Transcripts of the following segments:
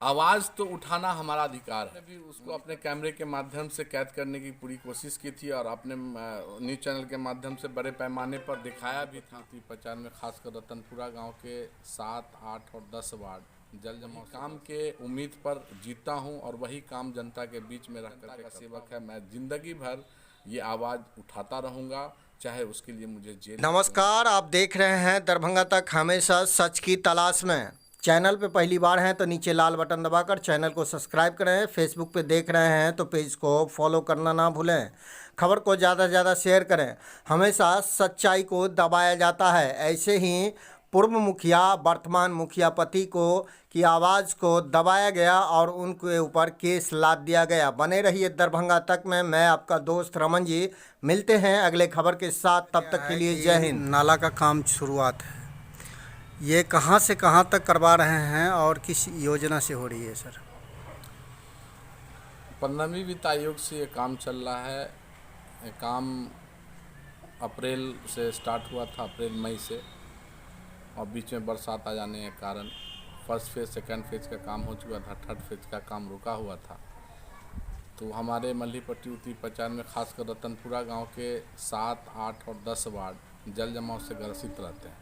आवाज़ तो उठाना हमारा अधिकार है। भी उसको अपने कैमरे के माध्यम से कैद करने की पूरी कोशिश की थी और अपने न्यूज़ चैनल के माध्यम से बड़े पैमाने पर दिखाया भी था। 95 में खासकर रतनपुरा गांव के 7, 8 और 10 वार्ड जल जमाव काम के उम्मीद पर जीता हूं और वही काम जनता के बीच में रहकर का सेवक है। मैं जिंदगी भर ये आवाज़ उठाता रहूँगा, चाहे उसके लिए मुझे जेल। नमस्कार, आप देख रहे हैं दरभंगा तक, हमेशा सच की तलाश में। चैनल पे पहली बार हैं तो नीचे लाल बटन दबाकर चैनल को सब्सक्राइब करें। फेसबुक पे देख रहे हैं तो पेज को फॉलो करना ना भूलें। खबर को ज़्यादा से ज़्यादा शेयर करें। हमेशा सच्चाई को दबाया जाता है, ऐसे ही पूर्व मुखिया वर्तमान मुखिया पति को की आवाज़ को दबाया गया और उनके ऊपर केस लाद दिया गया। बने रहिए दरभंगा तक में। मैं आपका दोस्त रमन जी, मिलते हैं अगले खबर के साथ। तब तक के लिए जय हिंद। नाला का काम शुरुआत है, ये कहां से कहां तक करवा रहे हैं और किस योजना से हो रही है सर? 15वीं वित्त आयोग से ये काम चल रहा है। ये काम अप्रैल से स्टार्ट हुआ था, अप्रैल मई से, और बीच में बरसात आ जाने के कारण फर्स्ट फेज़ सेकंड फेज़ का काम हो चुका था, थर्ड फेज़ का काम रुका हुआ था। तो हमारे मल्लीपट्टी उत्तरी पचान में खासकर रतनपुरा गांव के 7, 8 और 10 वार्ड जल जमाव से ग्रसित रहते हैं।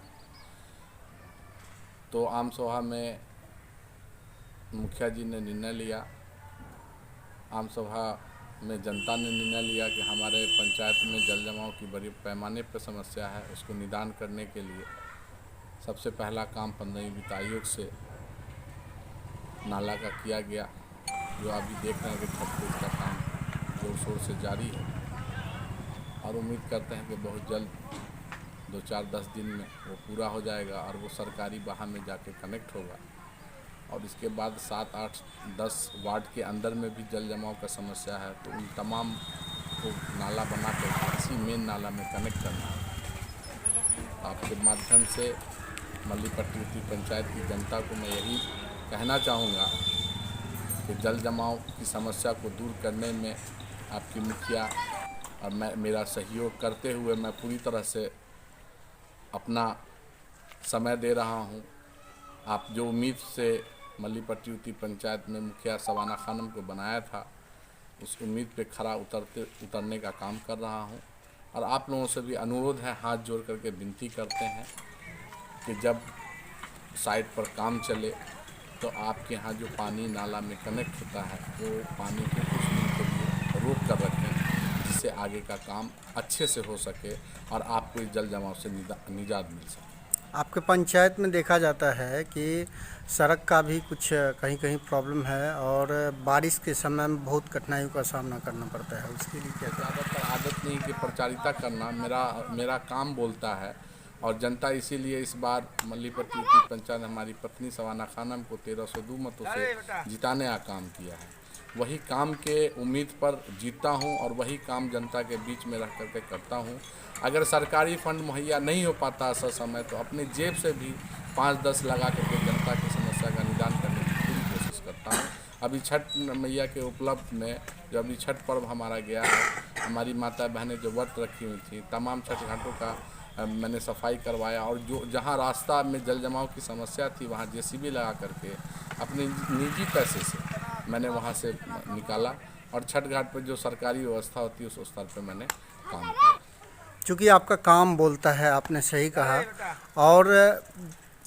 तो आम सभा में मुखिया जी ने निर्णय लिया, आम सभा में जनता ने निर्णय लिया कि हमारे पंचायत में जल जमाव की बड़ी पैमाने पर समस्या है, उसको निदान करने के लिए सबसे पहला काम 15वीं वित्त आयोग से नाला का किया गया, जो अभी देख रहे हैं कि छठ पूजा का काम जोर शोर से जारी है और उम्मीद करते हैं कि बहुत जल्द 2-4-10 दिन में वो पूरा हो जाएगा और वो सरकारी बहा में जाके कनेक्ट होगा। और इसके बाद 7, 8, 10 वार्ड के अंदर में भी जल जमाव का समस्या है, तो उन तमाम को नाला बना कर इसी मेन नाला में कनेक्ट करना है। आपके माध्यम से मल्लीपट्टी उत्तरी पंचायत की जनता को मैं यही कहना चाहूँगा कि जल जमाव की समस्या को दूर करने में आपकी मुखिया और मैं मेरा सहयोग करते हुए मैं पूरी तरह से अपना समय दे रहा हूं। आप जो उम्मीद से मल्लीपट्टी उत्तरी पंचायत में मुखिया सवाना खानम को बनाया था, उस उम्मीद पे खरा उतरने का काम कर रहा हूं। और आप लोगों से भी अनुरोध है, हाथ जोड़ करके विनती करते हैं कि जब साइट पर काम चले तो आपके यहाँ जो पानी नाला में कनेक्ट होता है वो पानी को कुछ दिन के लिए रोक कर रखें, जिससे आगे का काम अच्छे से हो सके और आपको इस जल जमाव से निजात मिल सके। आपके पंचायत में देखा जाता है कि सड़क का भी कुछ कहीं कहीं प्रॉब्लम है और बारिश के समय में बहुत कठिनाइयों का सामना करना पड़ता है, उसके लिए क्या? ज़्यादातर आदत नहीं कि प्रचारिता करना मेरा काम बोलता है और जनता इसीलिए इस बार मल्लीपट्टी उत्तरी पंचायत हमारी पत्नी सवाना खानम को 1302 मतों से जिताने का काम किया है। वही काम के उम्मीद पर जीता हूं और वही काम जनता के बीच में रह करके करता हूं। अगर सरकारी फंड मुहैया नहीं हो पाता ऐसा समय, तो अपनी जेब से भी 5-10 लगा करके जनता की समस्या का निदान करने की पूरी कोशिश करता हूँ। अभी छठ मैया के उपलब्ध में जो अभी छठ पर्व हमारा गया है, हमारी माता बहनें जो व्रत रखी हुई थी, तमाम छठ घाटों का मैंने सफाई करवाया और जो जहाँ रास्ता में जल जमाव की समस्या थी वहाँ जेसीबी लगा करके अपने निजी पैसे से मैंने वहाँ से निकाला और छठ घाट पर जो सरकारी व्यवस्था होती है उस स्तर पर मैंने काम किया। चूँकि आपका काम बोलता है, आपने सही कहा। और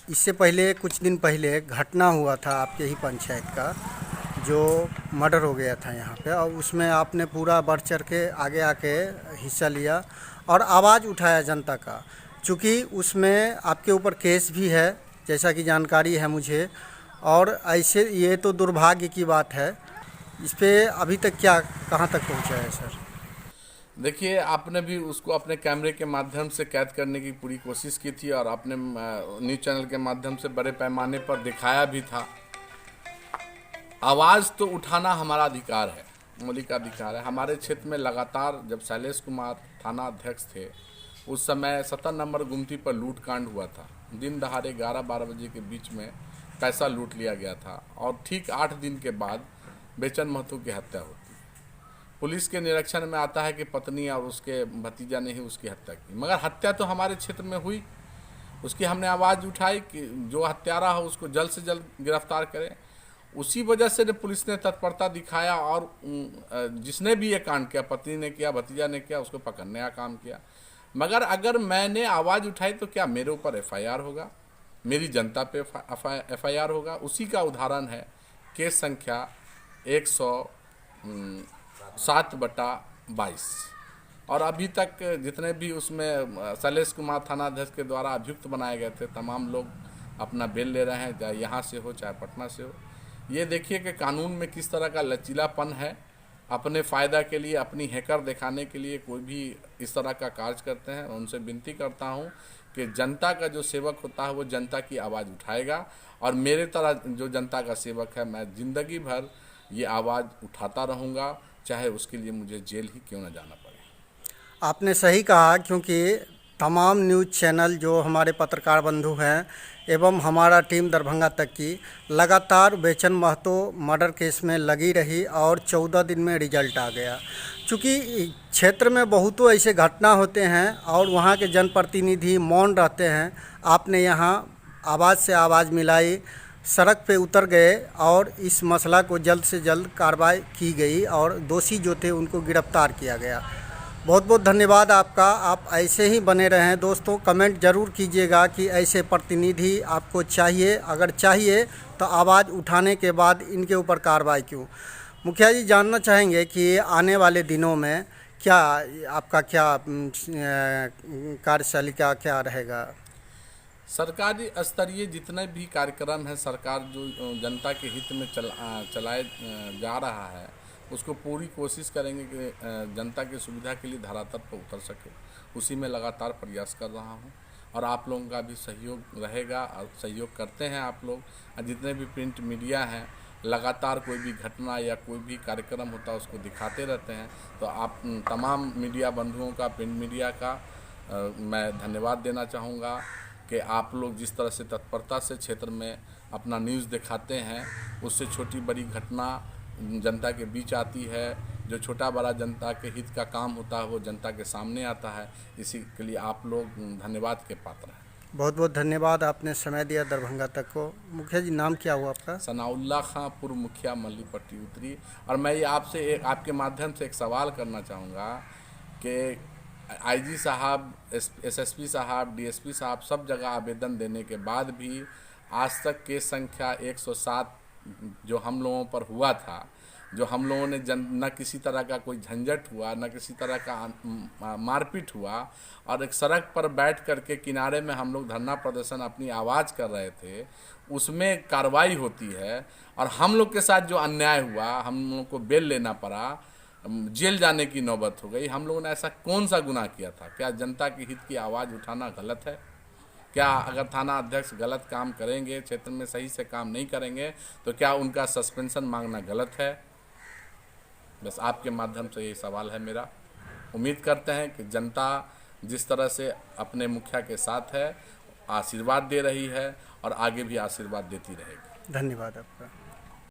इससे पहले कुछ दिन पहले घटना हुआ था आपके ही पंचायत का, जो मर्डर हो गया था यहाँ पे, और उसमें आपने पूरा बढ़ चढ़ के आगे आके हिस्सा लिया और आवाज़ उठाया जनता का। चूँकि उसमें आपके ऊपर केस भी है, जैसा कि जानकारी है मुझे, और ऐसे ये तो दुर्भाग्य की बात है। इस पर अभी तक क्या कहाँ तक पहुँचा है सर? देखिए, आपने भी उसको अपने कैमरे के माध्यम से कैद करने की पूरी कोशिश की थी और अपने न्यूज़ चैनल के माध्यम से बड़े पैमाने पर दिखाया भी था। आवाज़ तो उठाना हमारा अधिकार है, मौलिक अधिकार है। हमारे क्षेत्र में लगातार जब शैलेश कुमार थाना अध्यक्ष थे, उस समय 17 नंबर गुमती पर लूट कांड हुआ था। दिन दहाड़े 11-12 बजे के बीच में पैसा लूट लिया गया था और ठीक 8 दिन के बाद बेचन महतो की हत्या होती। पुलिस के निरीक्षण में आता है कि पत्नी और उसके भतीजा ने ही उसकी हत्या की, मगर हत्या तो हमारे क्षेत्र में हुई। उसकी हमने आवाज़ उठाई कि जो हत्यारा हो उसको जल्द से जल्द गिरफ्तार करें उसी वजह से पुलिस ने तत्परता दिखाया और जिसने भी ये कांड किया, पत्नी ने किया, भतीजा ने किया, उसको पकड़ने का काम किया। मगर अगर मैंने आवाज़ उठाई तो क्या मेरे ऊपर FIR होगा, मेरी जनता पे FIR होगा? उसी का उदाहरण है केस संख्या 107/22। और अभी तक जितने भी उसमें शैलेश कुमार थानाध्यक्ष के द्वारा अभियुक्त बनाए गए थे, तमाम लोग अपना बेल ले रहे हैं, चाहे यहाँ से हो चाहे पटना से हो। ये देखिए कि कानून में किस तरह का लचीलापन है। अपने फ़ायदा के लिए, अपनी हैकर दिखाने के लिए कोई भी इस तरह का कार्य करते हैं। उनसे विनती करता हूँ कि जनता का जो सेवक होता है वो जनता की आवाज़ उठाएगा, और मेरे तरह जो जनता का सेवक है, मैं ज़िंदगी भर ये आवाज़ उठाता रहूँगा, चाहे उसके लिए मुझे जेल ही क्यों न जाना पड़े। आपने सही कहा, क्योंकि तमाम न्यूज़ चैनल जो हमारे पत्रकार बंधु हैं एवं हमारा टीम दरभंगा तक की लगातार बेचन महतो मर्डर केस में लगी रही और 14 दिन में रिजल्ट आ गया। चूँकि क्षेत्र में बहुतों ऐसे घटना होते हैं और वहाँ के जनप्रतिनिधि मौन रहते हैं, आपने यहाँ आवाज़ से आवाज़ मिलाई, सड़क पे उतर गए और इस मसला को जल्द से जल्द कार्रवाई की गई और दोषी जो थे उनको गिरफ्तार किया गया। बहुत बहुत धन्यवाद आपका। आप ऐसे ही बने रहें दोस्तों। कमेंट ज़रूर कीजिएगा कि ऐसे प्रतिनिधि आपको चाहिए, अगर चाहिए तो आवाज़ उठाने के बाद इनके ऊपर कार्रवाई क्यों। मुखिया जी, जानना चाहेंगे कि आने वाले दिनों में क्या आपका कार्यशैली क्या रहेगा? सरकारी स्तरीय जितने भी कार्यक्रम हैं, सरकार जो जनता के हित में चलाए जा रहा है, उसको पूरी कोशिश करेंगे कि जनता की सुविधा के लिए धरातल पर उतर सके। उसी में लगातार प्रयास कर रहा हूं, और आप लोगों का भी सहयोग रहेगा और सहयोग करते हैं आप लोग। जितने भी प्रिंट मीडिया हैं, लगातार कोई भी घटना या कोई भी कार्यक्रम होता है उसको दिखाते रहते हैं। तो आप तमाम मीडिया बंधुओं का, प्रिंट मीडिया का मैं धन्यवाद देना चाहूँगा कि आप लोग जिस तरह से तत्परता से क्षेत्र में अपना न्यूज़ दिखाते हैं, उससे छोटी बड़ी घटना जनता के बीच आती है। जो छोटा बड़ा जनता के हित का काम होता है वो जनता के सामने आता है। इसी के लिए आप लोग धन्यवाद के पात्र हैं। बहुत बहुत धन्यवाद, आपने समय दिया दरभंगा तक को। मुखिया जी, नाम क्या हुआ आपका? सनाउल्लाह खां, पूर्व मुखिया, मल्लीपट्टी उत्तरी। और मैं ये आपसे आपके माध्यम से एक सवाल करना चाहूँगा कि IG साहब, SSP साहब, DSP साहब सब जगह आवेदन देने के बाद भी आज तक केस संख्या 107 जो हम लोगों पर हुआ था, जो हम लोगों ने न किसी तरह का कोई झंझट हुआ, न किसी तरह का मारपीट हुआ, और एक सड़क पर बैठ करके किनारे में हम लोग धरना प्रदर्शन अपनी आवाज़ कर रहे थे, उसमें कार्रवाई होती है। और हम लोग के साथ जो अन्याय हुआ, हम लोगों को बेल लेना पड़ा, जेल जाने की नौबत हो गई। हम लोगों ने ऐसा कौन सा गुनाह किया था? क्या जनता के हित की आवाज़ उठाना गलत है? क्या अगर थाना अध्यक्ष गलत काम करेंगे, क्षेत्र में सही से काम नहीं करेंगे, तो क्या उनका सस्पेंशन मांगना गलत है? बस आपके माध्यम से यही सवाल है मेरा। उम्मीद करते हैं कि जनता जिस तरह से अपने मुखिया के साथ है, आशीर्वाद दे रही है और आगे भी आशीर्वाद देती रहेगी। धन्यवाद आपका।